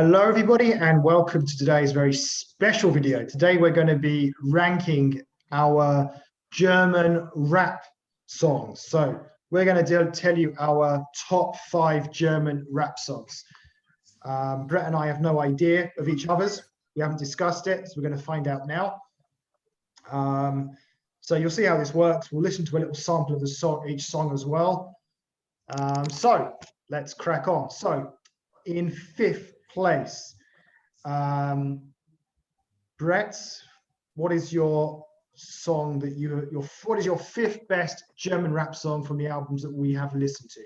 Hello everybody and welcome to today's very special video. Today we're going to be ranking our German rap songs. So we're going to tell you our top 5 German rap songs. Brett and I have no idea of each other's. We haven't discussed it, so we're going to find out now. So you'll see how this works. We'll listen to a little sample of the song, each song as well. So let's crack on. So in 5th place, Brett, what is your song that what is your 5th best German rap song from the albums that we have listened to?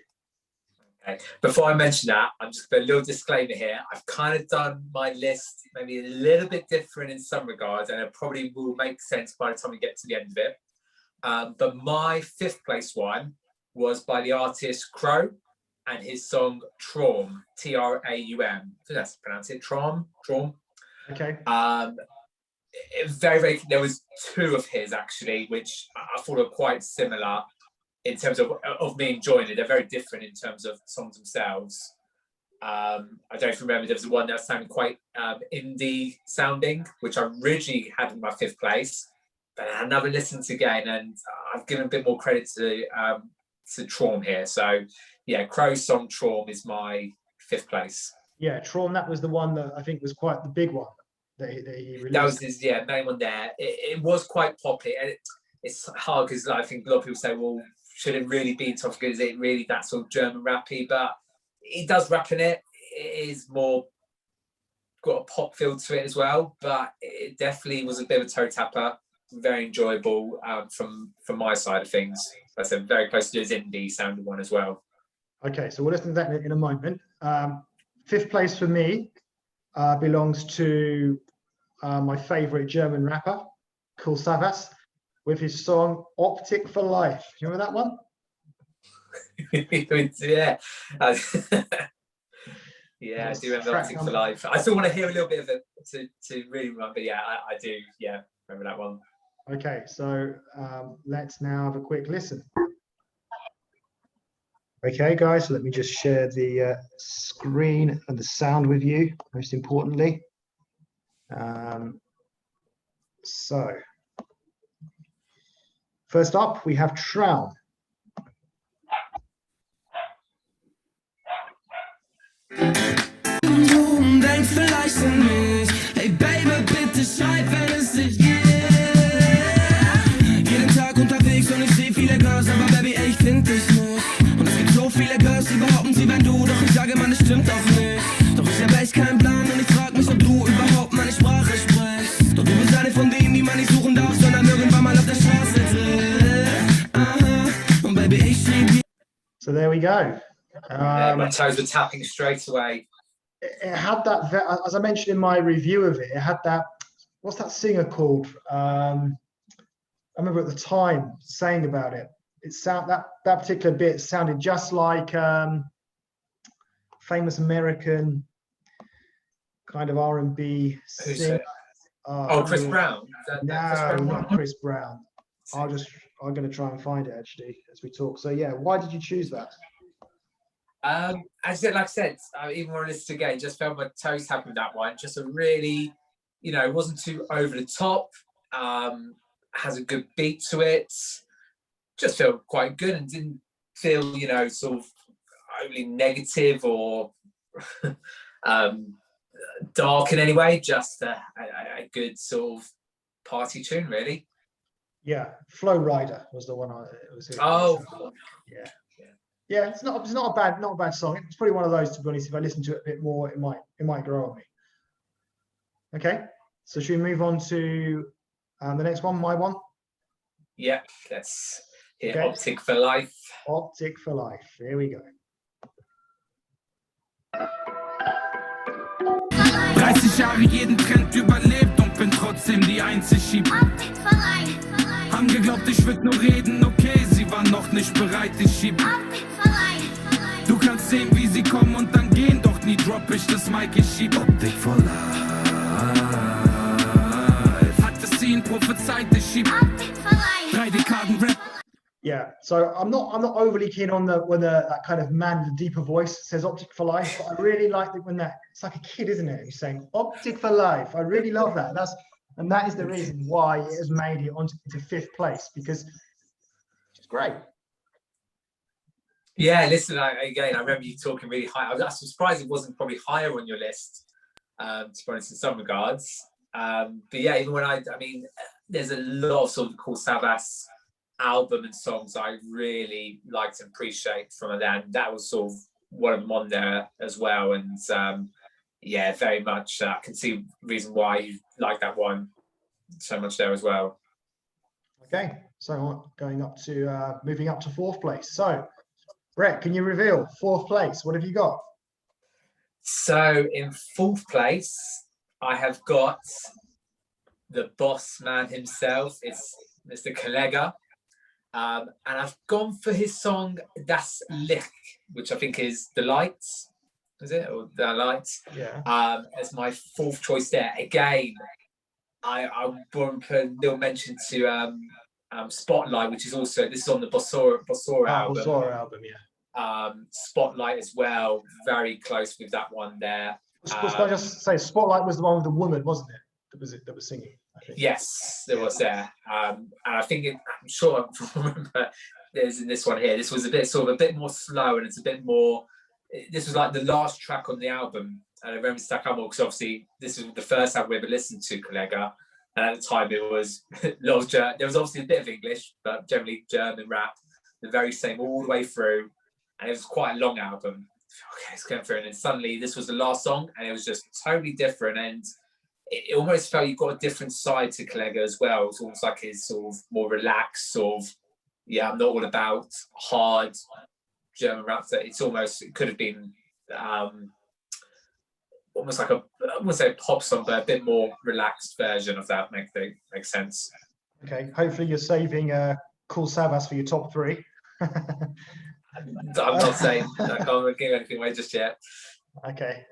Okay. Before I mention that, I'm just going to a little disclaimer here. I've kind of done my list maybe a little bit different in some regards, and it probably will make sense by the time we get to the end of it. But my 5th place one was by the artist Crow and his song Traum, T-R-A-U-M. So that's pronounce it, Traum. Okay. There was 2 of his actually, which I thought were quite similar in terms of me enjoying it. They're very different in terms of songs themselves. I don't know if you remember, there was one that sounded quite indie sounding, which I originally had in my 5th place, but I had another listen again, and I've given a bit more credit to Traum here. So yeah, Crow's song Traum is my 5th place. Yeah, Traum, that was the one that I think was quite the big one that he released. That was his main one there. It was quite poppy, and it's hard because I think a lot of people say, well, should it really be tough? Is it really that sort of German rappy? But he does rap in it. It is more got a pop feel to it as well, but it definitely was a bit of a toe tapper. Very enjoyable from my side of things. That's a very close to his indie sounding one as well. Okay, so we'll listen to that in a moment. 5th place for me belongs to my favorite German rapper, Kool Savas, with his song Optik for Life. Do you remember that one? Yeah. Yeah, I do remember Optik for Life. I still want to hear a little bit of it to really remember. Yeah, I do. Yeah, remember that one. Okay, so let's now have a quick listen. Okay, guys, so let me just share the screen and the sound with you, most importantly. So, first up, we have Traum. Du denkst vielleicht an mich. Hey Baby, bitte schreib, wenn es dich gibt. Jeden Tag unterwegs und ich seh viele Girls, aber Baby, ey, ich find dich nicht. Und es gibt so viele Girls, die behaupten, sie wären du, doch ich sage, man, das stimmt auch nicht. Doch ich hab echt keinen Plan und ich frag mich, ob du überhaupt meine Sprache sprichst. Doch du bist eine von denen, die man nicht suchen darf, sondern irgendwann mal auf der Straße trifft. Aha, und Baby, ich schrieb. So there we go. My toes were tapping straight away. It had that, as I mentioned in my review of it, it had that, what's that singer called? I remember at the time saying about it, that particular bit sounded just like famous American kind of R&B singer. Chris Brown? No, not Chris Brown. I'm going to try and find it actually as we talk. So yeah, why did you choose that? Like I said, even when I listened again, just felt my toes tapping with that one. Just a really, it wasn't too over the top. Has a good beat to it. Just felt quite good and didn't feel, sort of overly negative or dark in any way. Just a good sort of party tune, really. Yeah, Flow Rider was the one Yeah, it's not a bad song. It's probably one of those, to be honest. If I listen to it a bit more, it might grow on me. Okay, so should we move on to the next one, my one? Yeah, let's hear Optik for Life. Optik for Life. Here we go. 30 Jahre jeden Trend überlebt und bin trotzdem die einzig. Haben geglaubt, ich würd nur reden, okay, sie waren noch nicht bereit, ich schieb. Du kannst sehen, wie sie kommen und dann gehen, doch nie drop ich das Mic, ich schieb. Optik for Life. Hat es ihnen prophezeit, ich schieb. 3 Dekaden Rap. Yeah, so I'm not overly keen on that kind of man with a deeper voice says "Optic for Life," but I really like it when it's like a kid, isn't it? He's saying "Optic for Life." I really love that. That is the reason why it has made it into 5th place, because it's great. Yeah, listen, I remember you talking really high. I was surprised it wasn't probably higher on your list, to be honest, in some regards. But yeah, even when I mean, there's a lot of sort of Kool Savas album and songs I really liked and appreciate from it, and that was sort of one of them on there as well. And yeah, very much I can see the reason why you like that one so much there as well. Okay, so moving up to 4th place. So Brett, can you reveal 4th place? What have you got? So in 4th place, I have got the boss man himself. It's Mr. Kollegah. And I've gone for his song Das Licht, which I think is The Lights. Is it? Or The Lights? Yeah. As my 4th choice there. Again, I want to put a little mention to Spotlight, which is also, this is on the Bossora album. Bossora album, yeah. Spotlight as well, very close with that one there. Can I just say, Spotlight was the one with the woman, wasn't it? That was singing. Yes, there was there, and I think I'm sure I remember there's in this one here. This was a bit more slow, and it's a bit more. This was like the last track on the album, and I remember stuck out more because obviously this was the first album we ever listened to Kollegah, and at the time it was there was obviously a bit of English, but generally German rap, the very same all the way through, and it was quite a long album. Okay, it's going through, and then suddenly this was the last song, and it was just totally different, and it almost felt you got a different side to Kollegah as well. It's almost like his sort of more relaxed sort of, yeah, I'm not all about hard German rap. It could have been almost like I wouldn't say a pop song, but a bit more relaxed version of that. Makes sense. Okay, hopefully you're saving Kool Savas for your top 3. I'm not saying I can't give anything away just yet. Okay,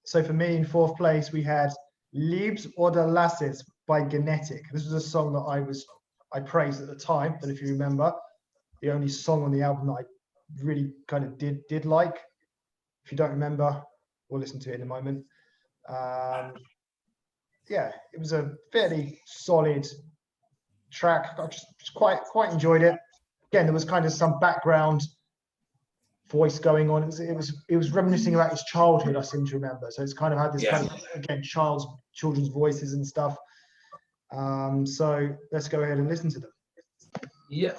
so for me in 4th place we had Liebs oder Lass es by Genetikk. This was a song that I praised at the time, but if you remember, the only song on the album that I really kind of did like. If you don't remember, we'll listen to it in a moment. Yeah, it was a fairly solid track. I just quite enjoyed it. Again, there was kind of some background voice going on. It was reminiscing about his childhood, I seem to remember. So it's kind of had this kind of, again, children's voices and stuff. So let's go ahead and listen to them. Yep.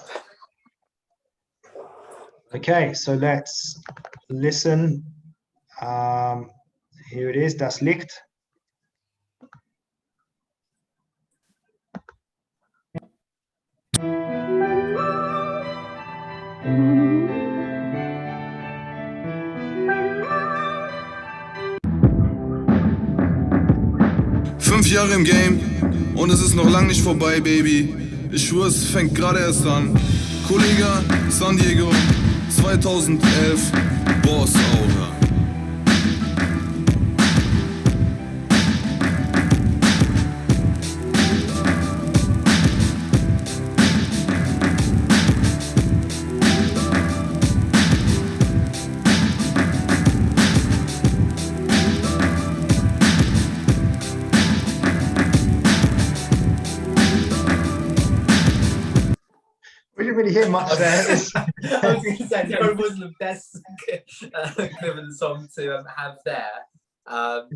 Okay, so let's listen. Here it is, Das Licht. Fünf Jahre im Game und es ist noch lang nicht vorbei, Baby. Ich schwör, es fängt gerade erst an. Kollegah, San Diego, 2011, Boss Aura. We didn't really hear much there. I was going to say, it wasn't the best given song to have there.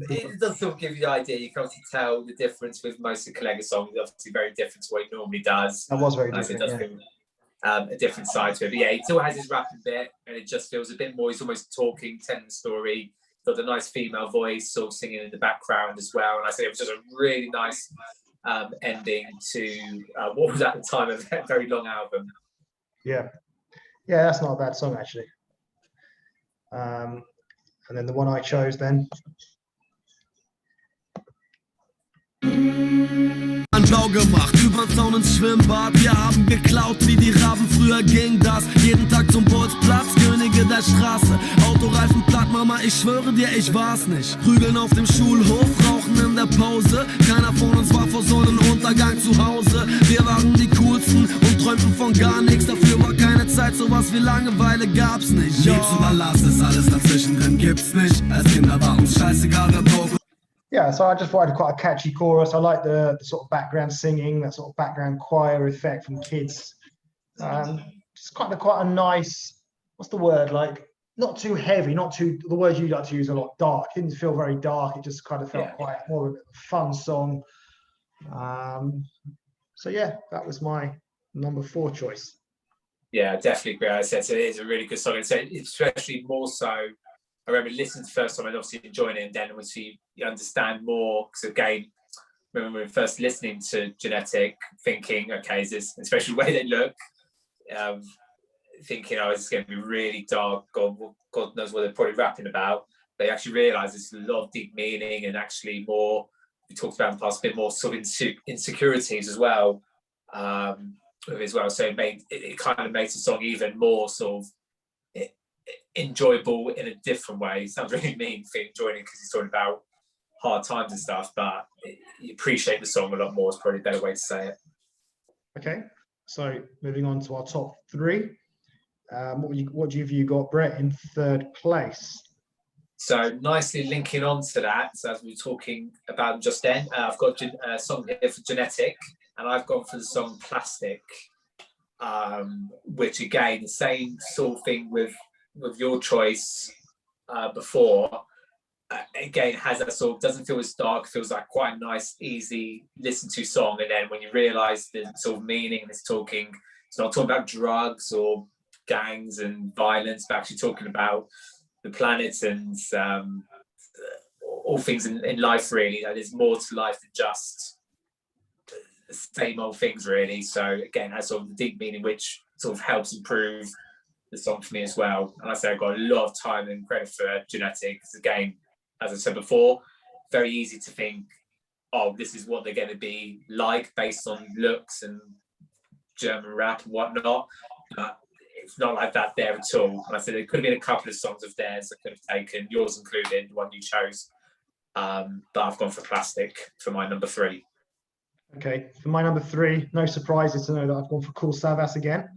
It does sort of give you the idea. You can obviously tell the difference with most of Kollegah songs. Obviously, very different to what he normally does. That was very It different. does bring a different side to it. But yeah, he still has his rapping bit, and it just feels a bit more. He's almost talking, telling the story. Got the nice female voice, sort of singing in the background as well. And I think it was just a really nice ending to what was at the time a very long album. Yeah, that's not a bad song actually. And then the one I chose then. Blau gemacht, über Zaun ins Schwimmbad. Wir haben geklaut wie die Raben, früher ging das. Jeden Tag zum Bolzplatz, König Ecke der Straße. Autoreifen platt, Mama, ich schwöre dir, ich war's nicht. Prügeln auf dem Schulhof, rauchen in der Pause. Keiner von uns war vor Sonnenuntergang zu Hause. Wir waren die coolsten und träumten von gar nichts. Dafür war keine Zeit, sowas wie Langeweile gab's nicht. Lieb's oder lass es, alles dazwischen drin gibt's nicht. Als Kinder war uns scheißegal, wer broke. Yeah, so I just wanted quite a catchy chorus. I like the sort of background singing, that sort of background choir effect from kids. Just kind of quite a nice, what's the word, like not too heavy, not too, the words you like to use a lot, dark. It didn't feel very dark. It just kind of felt quite more of a fun song. So yeah, that was my number 4 choice. Yeah, I definitely agree. I said, so it is a really good song. So especially more so, I remember listening to the first time and obviously enjoying it, and then once you understand more, because again, when we were first listening to Genetikk, thinking, okay, is this, especially the way they look, thinking, oh, it's going to be really dark, God knows what they're probably rapping about. They actually realise there's a lot of deep meaning and actually more, we talked about in the past, a bit more sort of insecurities as well. So it kind of makes the song even more sort of enjoyable in a different way. It sounds really mean for enjoying it because he's talking about hard times and stuff, but you appreciate the song a lot more is probably a better way to say it. Okay, so moving on to our top 3. What have you got, Brett, in 3rd place? So nicely linking on to that, so as we were talking about just then, I've got a song here for Genetikk, and I've gone for the song Plastic, which again, the same sort of thing with your choice before. Again, has that sort of, doesn't feel as dark, feels like quite a nice, easy listen to song. And then when you realise the sort of meaning, it's not talking about drugs or gangs and violence, but actually talking about the planet and all things in life, really. There's more to life than just the same old things, really. So again, has sort of the deep meaning, which sort of helps improve the song for me as well. And I say I've got a lot of time and credit for Genetikk, because again, as I said before, very easy to think, oh, this is what they're going to be like based on looks and German rap and whatnot. But it's not like that there at all. And I said there could have been a couple of songs of theirs that could have taken, yours included, the one you chose. But I've gone for Plastic for my number 3. Okay, for my number 3, no surprises to know that I've gone for Kool Savas again.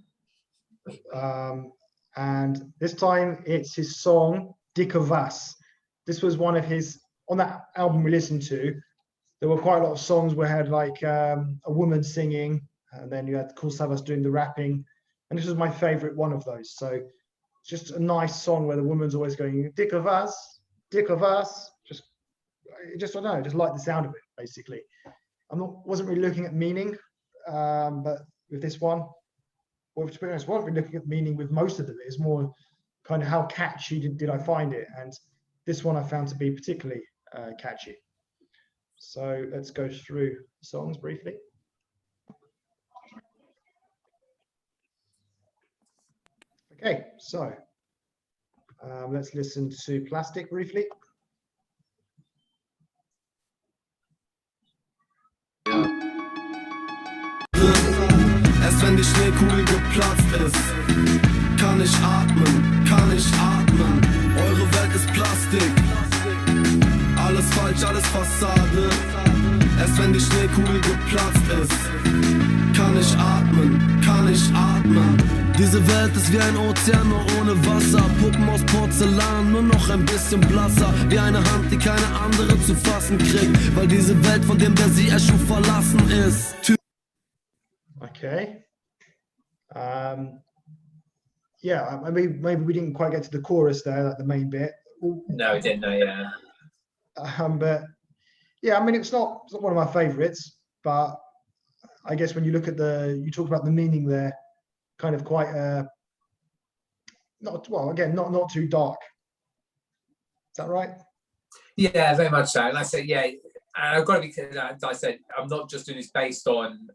And this time it's his song Genetikk Was. This was one of his, on that album we listened to, there were quite a lot of songs where I had like a woman singing, and then you had Kool Savas doing the rapping, and this was my favorite one of those. So it's just a nice song where the woman's always going Genetikk Was, Genetikk Was. I don't know, I just like the sound of it, basically. Wasn't really looking at meaning, but with this one, well, to be honest, wasn't really looking at meaning with most of them. It's more kind of how catchy did I find it, and this one I found to be particularly catchy. So let's go through songs briefly. Okay, so let's listen to Plastic briefly. Erst wenn die Schneekugel geplatzt ist, kann ich atmen, kann ich atmen. Eure Welt ist Plastik, alles falsch, alles Fassade. Erst wenn die Schneekugel geplatzt ist, kann ich atmen, kann ich atmen. Diese Welt ist wie ein Ozean, nur ohne Wasser. Puppen aus Porzellan, nur noch ein bisschen blasser. Wie eine Hand, die keine andere zu fassen kriegt, weil diese Welt, von dem der sie erschuf, verlassen ist. Okay. Yeah, I mean, maybe we didn't quite get to the chorus there, like the main bit. No, we didn't know, yeah. But yeah, I mean, it's not one of my favorites, but I guess when you look at you talk about the meaning there, kind of quite, not too dark. Is that right? Yeah, very much so. And I said, yeah, and I've got to be clear, as I said, I'm not just doing this based on,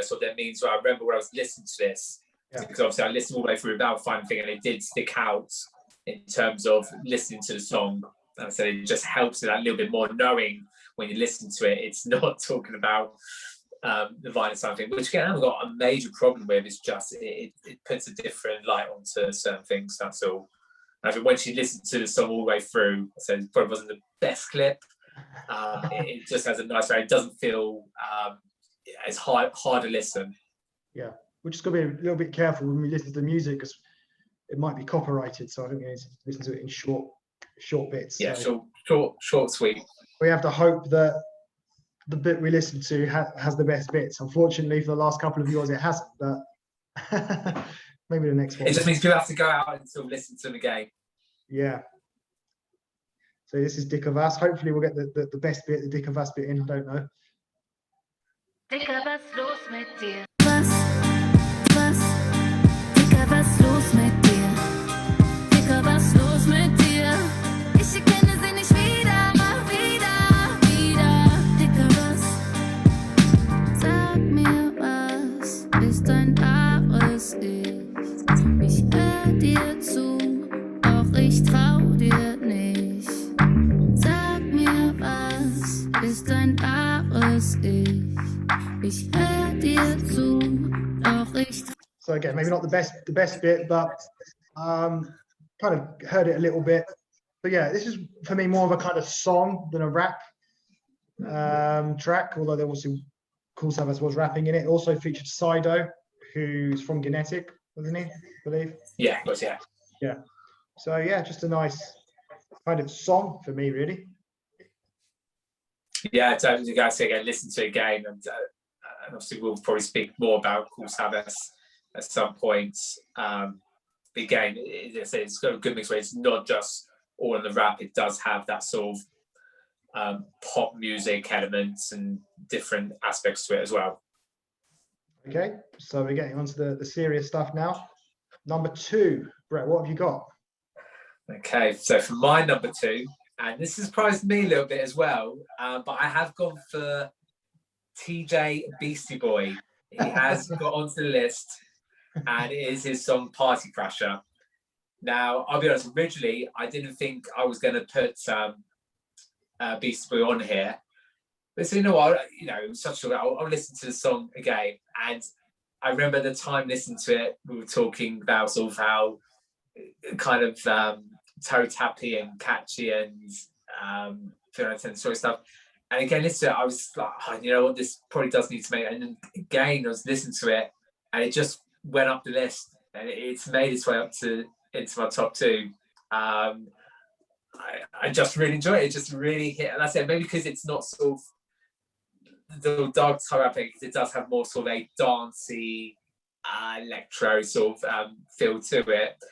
sort of their means. So I remember when I was listening to this, because obviously I listened all the way through without finding thing, and it did stick out in terms of listening to the song. And I said it just helps it a little bit more, knowing when you listen to it, it's not talking about the violence side of thing, which again I haven't got a major problem with. It's just it puts a different light onto certain things. That's all. I think when she listened to the song all the way through, so it probably wasn't the best clip. It just has a nice way. It doesn't feel as hard to listen. Yeah, we're just got to be a little bit careful when we listen to the music because it might be copyrighted. So I think we need to listen to it in short bits. Yeah, so short, sweep. we have to hope that the bit we listen to has the best bits. Unfortunately, for the last couple of years, it hasn't. But maybe the next one. It just means people have to go out and sort of listen to them again. Yeah. So this is Genetikk. Hopefully, we'll get the best bit, the Genetikk bit in. I don't know. Dicker, was los mit dir? Dicker, was los mit dir? Dicker, was los mit dir? Ich erkenne sie nicht wieder. Dicker, was? Sag mir, was ist dein wahres Ich? Ich hör dir zu, doch ich trau dir nicht. Sag mir, was ist dein wahres Ich? Ich hör dir zu, doch ich. So again, maybe not the best bit, but kind of heard it a little bit. But yeah, this is for me more of a kind of song than a rap track. Although there was Kool Savas was rapping in it. It also featured Sido, who's from Genetikk, wasn't he? I believe. Yeah, it was, yeah. Yeah. So yeah, just a nice kind of song for me, really. Yeah, so you guys say again, listen to it again, and obviously we'll probably speak more about Kool Savas at some point. Again, it's got a good mix where it's not just all in the rap. It does have that sort of pop music elements and different aspects to it as well. Okay, so we're getting onto the serious stuff now. Number 2, Brett, what have you got? Okay, so for my number 2, and this has surprised me a little bit as well, but I have gone for TJ Beastie Boy. He has got onto the list, and it is his song Party Crasher. Now, I'll be honest, originally, I didn't think I was going to put Beastie Boy on here. But so, you know what, I'll listen to the song again. And I remember the time listening to it, we were talking about sort of how kind of toe tappy and catchy and sort of stuff. And again, listen to it, I was like, oh, you know what, this probably does need to make it. And then again, I was listening to it, and it just went up the list, and it's made its way up into my top 2. I just really enjoy it. It just really hit. And I said, maybe because it's not sort of the dark type rapping, because it does have more sort of a dancey, electro sort of feel to it.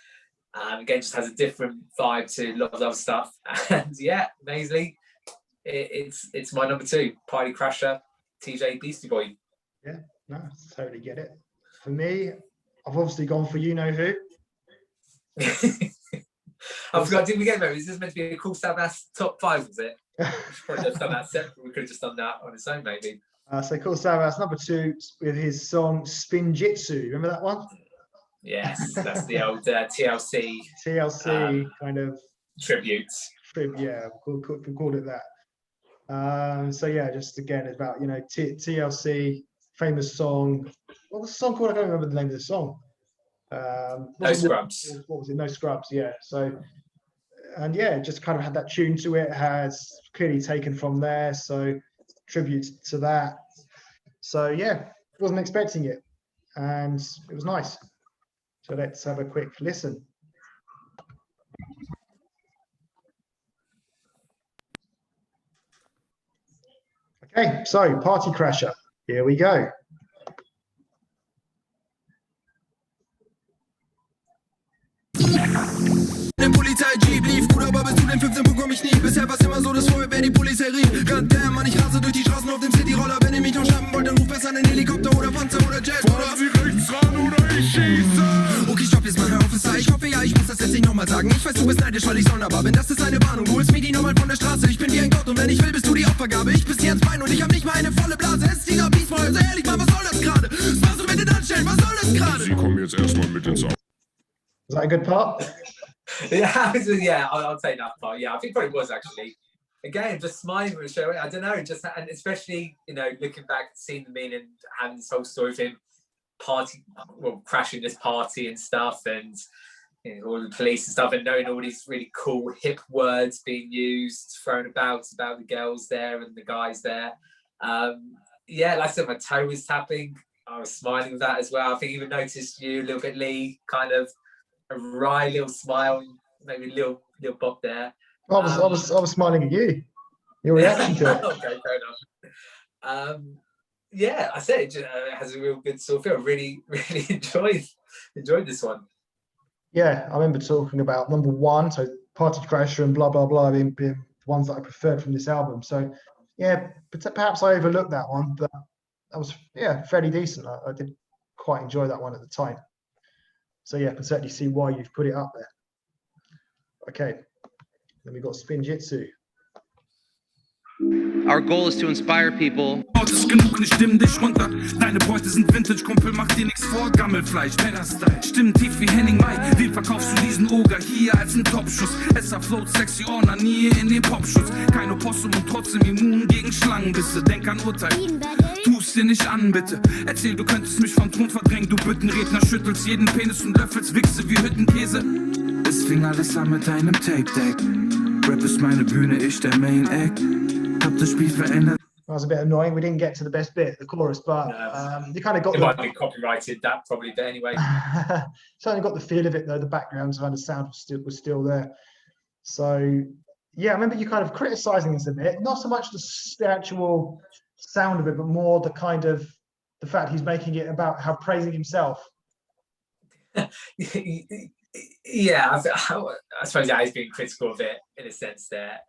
Again, just has a different vibe to a lot of other stuff. And yeah, amazingly, it's my number 2, Party Crasher, TJ Beastie Boy. Yeah, no, totally get it. For me, I've obviously gone for you know who. I forgot, did we get there? Is this meant to be a Kool Savas top 5, was it? We should probably have done that separate. We could have just done that on its own, maybe. So Kool Savas, number 2, with his song Spin Jitsu. Remember that one? Yes, that's the old TLC. TLC kind of tributes. Yeah, we called it that. So yeah, just again about TLC, famous song. What was the song called? I don't remember the name of the song. No Scrubs. What was it? No Scrubs. Yeah. So, and yeah, just kind of had that tune to it. Has clearly taken from there. So tribute to that. So yeah, wasn't expecting it, and it was nice. So let's have a quick listen. Okay, so Party Crasher. Here we go. Den Polizei-Jeep lief gut, aber bis zu den 15 bekomm ich nie. Bisher war's immer so, dass vorher wer die Polizei rief. Goddamn, Mann, ich rase durch die Straßen auf dem Cityroller. Wenn ihr mich noch schnappen wollt, dann ruft besser einen Helikopter oder Panzer oder Jet. Fahren Sie rechts ran oder ich schieße. Okay, stopp jetzt mal, hör auf, ich hoffe ja, ich muss das jetzt nicht nochmal sagen. Ich weiß, du bist neidisch, weil ich sonderbar bin. Das ist eine Warnung, du holst mir die Nummern von der Straße. Ich bin wie ein Gott und wenn ich will, bist du die Opfergabe. Ich bis hier ans Bein und ich hab nicht mal eine volle Blase. Es ist dieser Beast Boy, also ehrlich mal, was soll das gerade? Was machst du mit den Anstellen, was soll das gerade? Sie kommen jetzt erstmal mit ins Auto. Is that a good part? Yeah, I'll take that part. Yeah, I think probably was actually. Again, just smiling with the show. I don't know, just and especially looking back, seeing the meaning, and having this whole story of him crashing this party and stuff, and all the police and stuff, and knowing all these really cool hip words being used, thrown about the girls there and the guys there. Yeah, like I said, my toe was tapping. I was smiling with that as well. I think even noticed you a little bit, Lee, kind of a wry little smile, maybe a little bop there. I was smiling at you. Your reaction to it. Okay, fair enough. Yeah, I said it has a real good sort of feel. Really enjoyed this one. Yeah, I remember talking about number one, so Party Crasher and blah blah blah being the ones that I preferred from this album. So yeah, but perhaps I overlooked that one, but that was fairly decent. I did quite enjoy that one at the time. So yeah, I can certainly see why you've put it up there. Okay, then we've got Spin Jitsu. Our goal is to inspire people. Ist genug und ich stimme dich runter. Deine Beute sind Vintage, Kumpel, mach dir nix vor. Gammelfleisch, Mega-Style. Stimmen tief wie Henning Mai. Wem verkaufst du diesen Oger hier als ein Topschuss? Es float sexy Ornanie in den Popschutz. Kein Opossum und trotzdem immun gegen Schlangenbisse. Denk an Urteil. Tust dir nicht an, bitte. Erzähl, du könntest mich vom Thron verdrängen. Du Büttenredner schüttelst jeden Penis und löffelst Wichse wie Hüttenkäse. Es fing alles an mit einem Tape-Deck. Rap ist meine Bühne, ich der Main-Act. Hab das Spiel verändert. That was a bit annoying. We didn't get to the best bit, the chorus, but you kind of got. It might be copyrighted that probably, but anyway. Certainly got the feel of it though. The background, so the sound was still there. So yeah, I remember you kind of criticizing this a bit. Not so much the actual sound of it, but more the kind of the fact he's making it about how praising himself. Yeah, I suppose that is being critical of it in a sense there.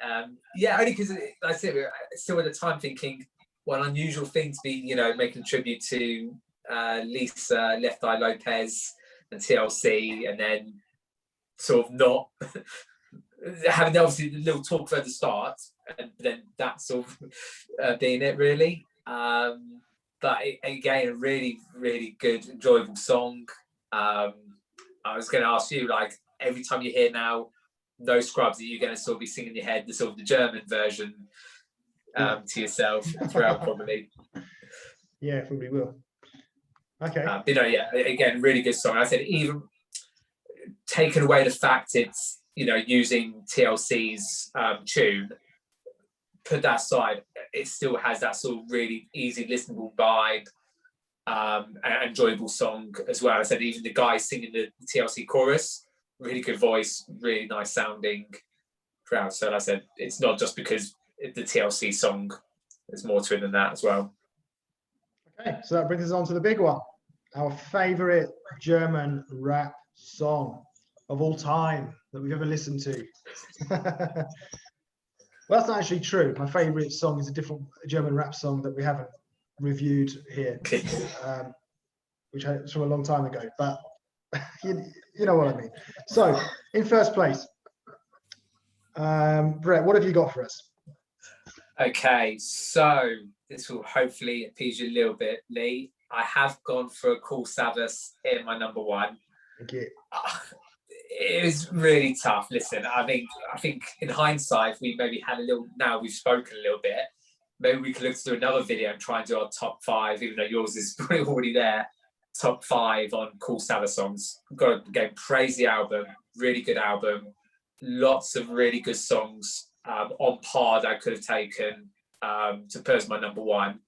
Yeah, only because, like I said, we're still at the time thinking, what an unusual thing to be, making a tribute to Lisa, Left Eye Lopez and TLC, and then sort of not having obviously the little talk at the start, and then that sort of being it really. But again, a really, really good, enjoyable song. I was going to ask you, like, every time you hear now No Scrubs, are you going to sort of be singing in your head the sort of the German version to yourself throughout probably? Yeah, probably will. Okay. But yeah, again, really good song. I said even taking away the fact it's, using TLC's tune, put that aside, it still has that sort of really easy listenable vibe. An enjoyable song as well. I said even the guy singing the TLC chorus, really good voice, really nice sounding crowd. So like I said, it's not just because the TLC song, there's more to it than that as well. Okay, so that brings us on to the big one. Our favorite German rap song of all time that we've ever listened to. Well, that's not actually true. My favorite song is a different German rap song that we haven't reviewed here, which was from a long time ago, but you know what I mean. So in first place, Brett, what have you got for us? Okay, so this will hopefully appease you a little bit, Lee. I have gone for a Kool Savas in my number one. Thank you. It was really tough. Listen, I think in hindsight, we maybe had a little, now we've spoken a little bit, maybe we could look to do another video and try and do our top 5, even though yours is probably already there. Top 5 on Kool Savas songs. Got to again praise the album. Really good album. Lots of really good songs on par that I could have taken to put as my number one.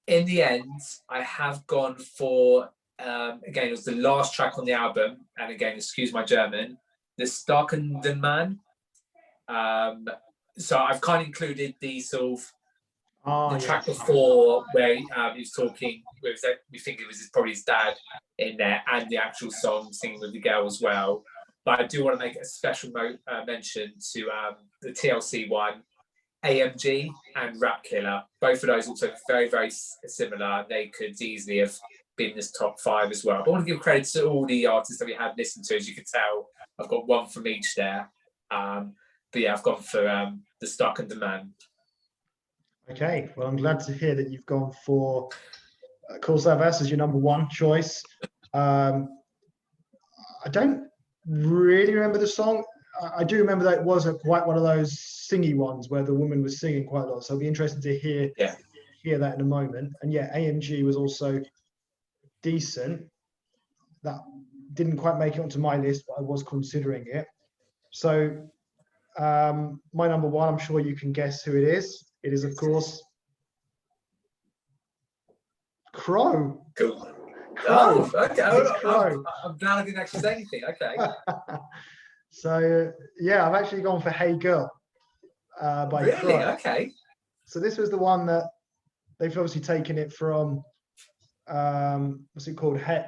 In the end, I have gone for again, it was the last track on the album, and again, excuse my German, the Starkenden Man. So I've kind of included the sort of the track before where he was talking with, we think it was probably his dad in there, and the actual song singing with the girl as well. But I do want to make a special mention to the TLC one, AMG and Rap Killer. Both of those also very, very similar. They could easily have been in this top 5 as well. But I want to give credit to all the artists that we have listened to. As you can tell, I've got one from each there. But yeah, I've gone for the Starkenden Man. Okay, well, I'm glad to hear that you've gone for Kool Savas as your number one choice. I don't really remember the song. I do remember that it was quite one of those singy ones where the woman was singing quite a lot. So I'll be interested to hear that in a moment. And yeah, AMG was also decent. That didn't quite make it onto my list, but I was considering it. So my number one, I'm sure you can guess who it is. It is, of course, Crow. Cool. Crow. Oh, okay. It's Crow. I'm glad I didn't actually say anything. Okay. So yeah, I've actually gone for Hey Girl by Really? Crow. Okay. So this was the one that they've obviously taken it from, what's it called? Hey,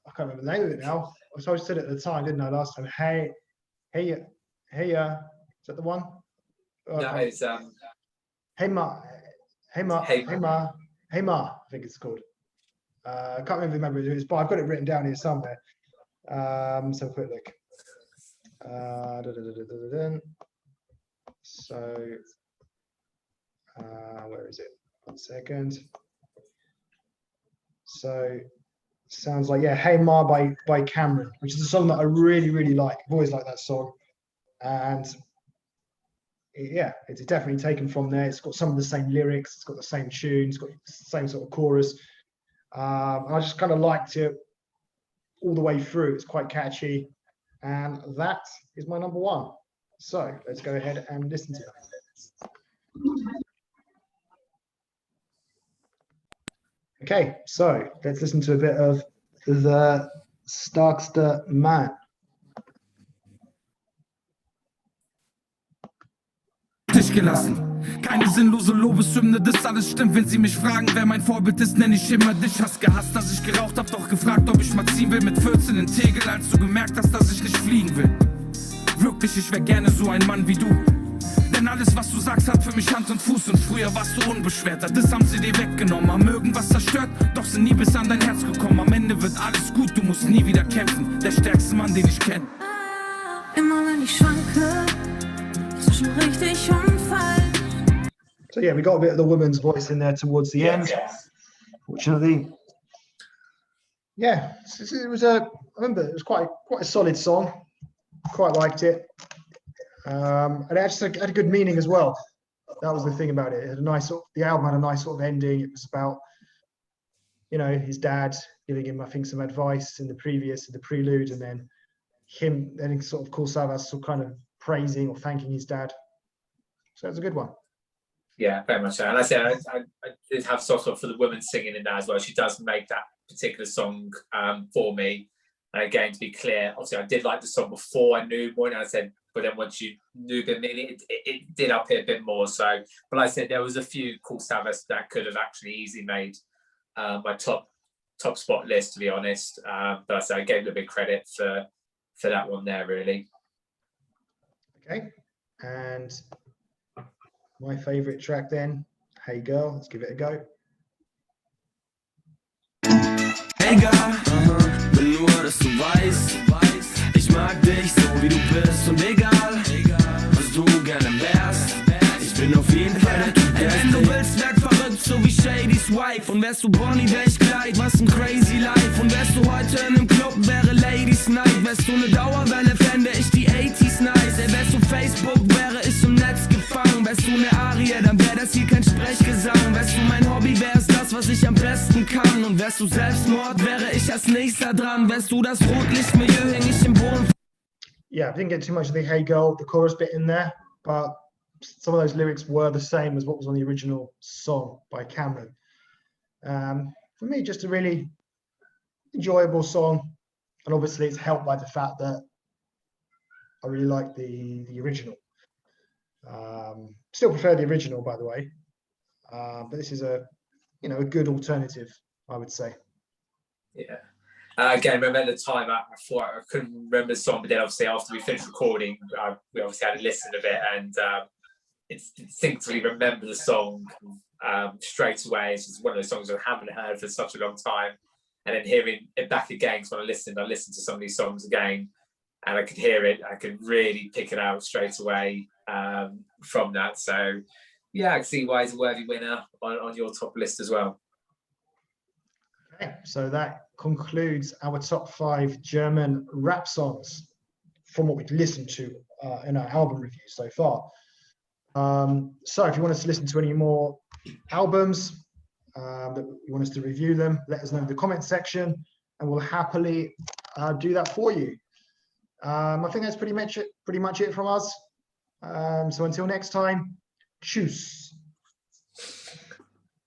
I can't remember the name of it now. So I said it at the time, didn't I, last time? Hey, is that the one? No, it's Hey Ma, I think it's called. I can't remember who it is, but I've got it written down here somewhere. So a quick look. So where is it? 1 second. So sounds like, yeah, Hey Ma by Cameron, which is a song that I really, really like. I've always liked that song. And yeah, it's definitely taken from there. It's got some of the same lyrics, it's got the same tune, it's got the same sort of chorus. And I just kind of liked it all the way through. It's quite catchy. And that is my number one. So let's go ahead and listen to that. Okay, so let's listen to a bit of The Starkster Man. Dich gelassen. Keine sinnlose Lobeshymne, das alles stimmt. Wenn sie mich fragen, wer mein Vorbild ist, nenn ich immer dich. Hast gehasst, dass ich geraucht hab, doch gefragt, ob ich mal ziehen will. Mit 14 in Tegel, als du gemerkt hast, dass ich nicht fliegen will. Wirklich, ich wär gerne so ein Mann wie du. Denn alles, was du sagst, hat für mich Hand und Fuß. Und früher warst du unbeschwerter, das haben sie dir weggenommen. Haben irgendwas zerstört, doch sind nie bis an dein Herz gekommen. Am Ende wird alles gut, du musst nie wieder kämpfen. Der stärkste Mann, den ich kenne. Immer wenn ich schwanke, zwischen richtig und falsch. So yeah, we got a bit of the woman's voice in there towards the end. Fortunately, yeah, it was I remember it was quite a solid song. Quite liked it, and it actually had a good meaning as well. That was the thing about it. It had a nice the album had a nice sort of ending. It was about, you know, his dad giving him, I think, some advice in the prelude, and then then sort of Kool Savas sort of kind of praising or thanking his dad. So it was a good one. Yeah, very much so. And I said I did have soft spot for the woman singing in that as well. She does make that particular song for me. And again, to be clear, obviously I did like the song before I knew more. And I said, but then once you knew a bit, it did up it a bit more. So, but like I said, there was a few Kool Savas that could have actually easily made my top spot list, to be honest. But I said I gave them a big credit for that one there, really. Okay, and my favorite track then, Hey Girl, let's give it a go. Hey Girl, will nur, dass du weißt, ich mag dich so wie du bist und egal, was du gerne wärst, ich bin auf jeden Fall der Typ, der wenn du willst, werd verrückt, so wie Shady's Wife und wärst du Bonnie, wär ich Clyde, was ein crazy life und wärst du heute in einem Club, wäre Ladies Night, wärst du eine Dauerwelle, fände ich die 80s nice, ey, wärst du Facebook, wäre ich im Netz gefangen, wärst du eine Arie, dann wär das hier kein Sprechgesang, wärst du mein Hobby, wär's das, was ich am besten kann und wärst du Selbstmord, wäre ich als nächster dran, wärst du das Rotlichtmilieu, häng ich im Boden. Yeah, I didn't get too much of the Hey Girl, the chorus bit in there, but some of those lyrics were the same as what was on the original song by Cameron. For me, just a really enjoyable song, and obviously it's helped by the fact that I really like the original. Still prefer the original, by the way, but this is a good alternative, I would say. Yeah. Again, remember at the time I thought I couldn't remember the song, but then obviously after we finished recording, we obviously had a listen of it and instinctively remember the song straight away. It's just one of those songs I haven't heard for such a long time, and then hearing it back again, because when I listened to some of these songs again, and I could hear it, I could really pick it out straight away from that. So yeah, I can see why he's a worthy winner on your top list as well. Okay, so that concludes our top 5 German rap songs from what we've listened to in our album review so far. So if you want us to listen to any more albums that you want us to review them, let us know in the comment section, and we'll happily do that for you. I think that's pretty much it from us. So until next time, tschüss.